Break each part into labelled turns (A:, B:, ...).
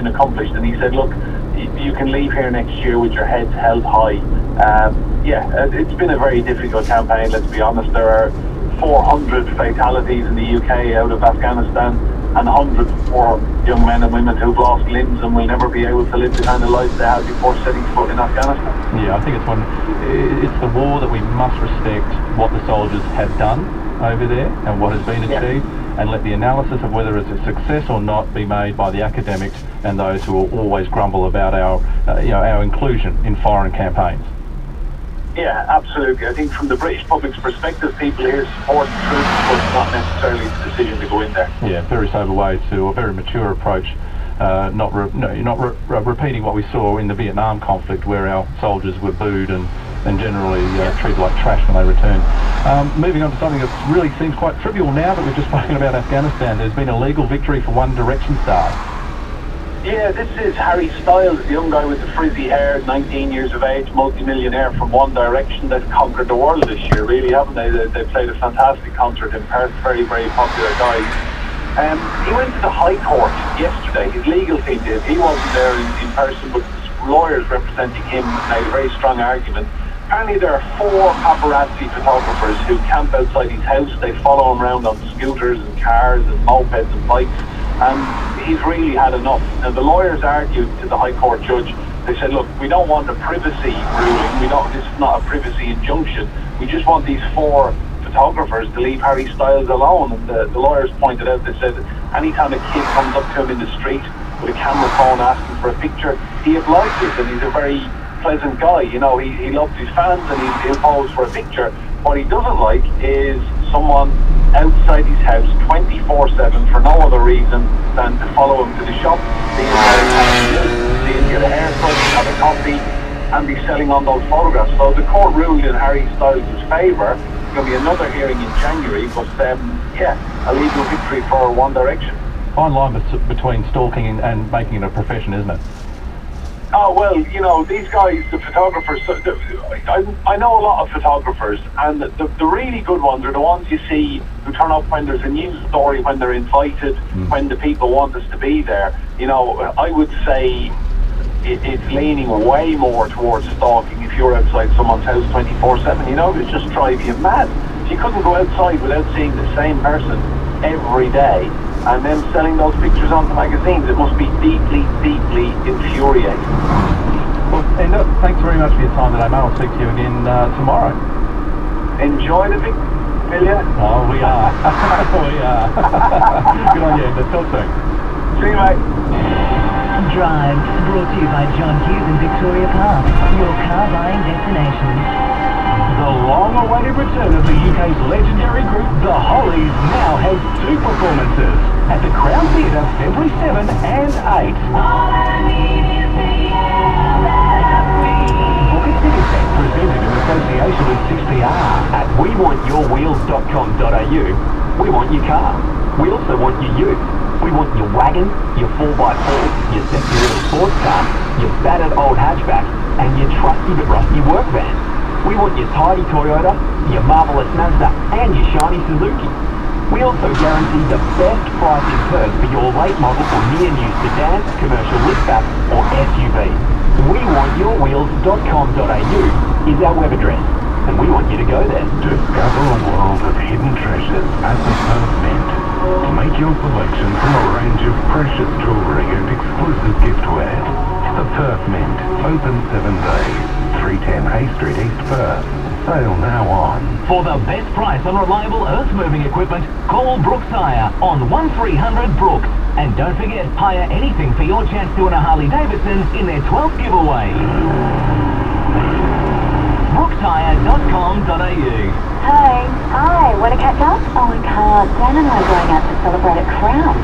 A: accomplished. And he said, look, you can leave here next year with your heads held high. It's been a very difficult campaign, let's be honest. There are 400 fatalities in the UK out of Afghanistan, and hundreds more young men and women who've lost limbs and will never be able to live the kind of life they had before setting foot in Afghanistan.
B: Yeah, I think it's the war that we must respect what the soldiers have done over there and what has been achieved, and let the analysis of whether it's a success or not be made by the academics and those who will always grumble about our inclusion in foreign campaigns.
A: Yeah, absolutely. I think from the British public's perspective, people here support the troops, but not necessarily the decision to go in there.
B: Yeah, very sober way to a very mature approach. Not repeating what we saw in the Vietnam conflict, where our soldiers were booed and generally treated like trash when they returned. Moving on to something that really seems quite trivial now that we've just spoken about Afghanistan. There's been a legal victory for One Direction stars.
A: Yeah, this is Harry Styles, the young guy with the frizzy hair, 19 years of age, multi-millionaire from One Direction. They've conquered the world this year, really, haven't they? They played a fantastic concert in Perth, very, very popular guy. He went to the High Court yesterday, his legal team did. He wasn't there in person, but lawyers representing him made a very strong argument. Apparently there are 4 paparazzi photographers who camp outside his house. They follow him around on scooters and cars and mopeds and bikes. And he's really had enough. Now the lawyers argued to the High Court judge. They said, look, we don't want a privacy ruling. This is not a privacy injunction. We just want these 4 photographers to leave Harry Styles alone. And the lawyers pointed out, they said, anytime a kid comes up to him in the street with a camera phone asking for a picture, he obliges, and he's a very pleasant guy. You know, he loves his fans and he'll pose for a picture. What he doesn't like is someone outside his house 24/7 for no other reason than to follow him to the shop, see him get a haircut, have a coffee, and be selling on those photographs. So the court ruled in Harry Styles' favour. There's going to be another hearing in January, but a legal victory for One Direction.
B: Fine line between stalking and making it a profession, isn't it?
A: Oh, well, you know, these guys, the photographers, I know a lot of photographers, and the really good ones are the ones you see who turn up when there's a news story, when they're invited, when the people want us to be there. You know, I would say it's leaning way more towards stalking if you're outside someone's house 24/7. You know, it's just driving you mad. If you couldn't go outside without seeing the same person every day, and then selling those pictures onto magazines, it must be deeply, deeply infuriating.
B: Well, Enda, thanks very much for your time today, mate. I'll speak to you again tomorrow.
A: Enjoy the victory, will ya?
B: Oh, we are. We are. Good on you, Enda. Talk soon.
A: See you, mate.
C: Drive, brought to you by John Hughes and Victoria Park, your car buying destination.
D: The long-awaited return of the UK's legendary group, The Hollies, now has 2 performances at the Crown Theatre, February 7 and 8. Book a ticket set presented in association with 6PR at wewantyourwheels.com.au. We want your car. We also want your ute. We want your wagon, your 4x4, your sexy little sports car, your battered old hatchback, and your trusty but rusty work van. We want your tidy Toyota, your marvellous Mazda, and your shiny Suzuki. We also guarantee the best pricing terms for your late model or near-new sedan, commercial liftback, or SUV. WeWantYourWheels.com.au is our web address, and we want you to go there.
E: Discover a world of hidden treasures at the Perth Mint. Make your selection from a range of precious jewellery and exclusive giftware. The Perth Mint, open 7 days. 310 Hay Street, East Perth. Sale now on.
D: For the best price on reliable earth-moving equipment, call Brooks Hire on 1300 Brooks. And don't forget, hire anything for your chance to win a Harley-Davidson in their 12th giveaway. brookshire.com.au.
F: Hey, hi, want to catch up? Oh, I can't. Dan and I are going out to celebrate at Crown.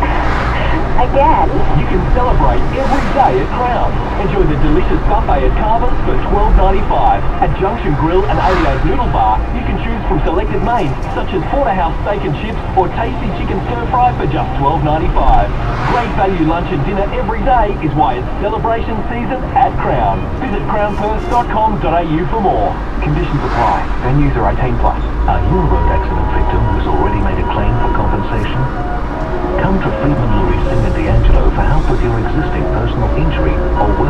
F: Again?
D: You can celebrate every day at Crown. Enjoy the delicious buffet at Carver's for $12.95. At Junction Grill and 88 Noodle Bar, you can choose from selected mains such as porterhouse steak and chips or tasty chicken stir-fry for just $12.95. Great value lunch and dinner every day is why it's celebration season at Crown. Visit crownperth.com.au for more. Conditions apply. Venues are 18+.
E: Are you a road accident victim who's already made a claim for compensation? Come to Friedman Louis Singer D'Angelo for help with your existing personal or work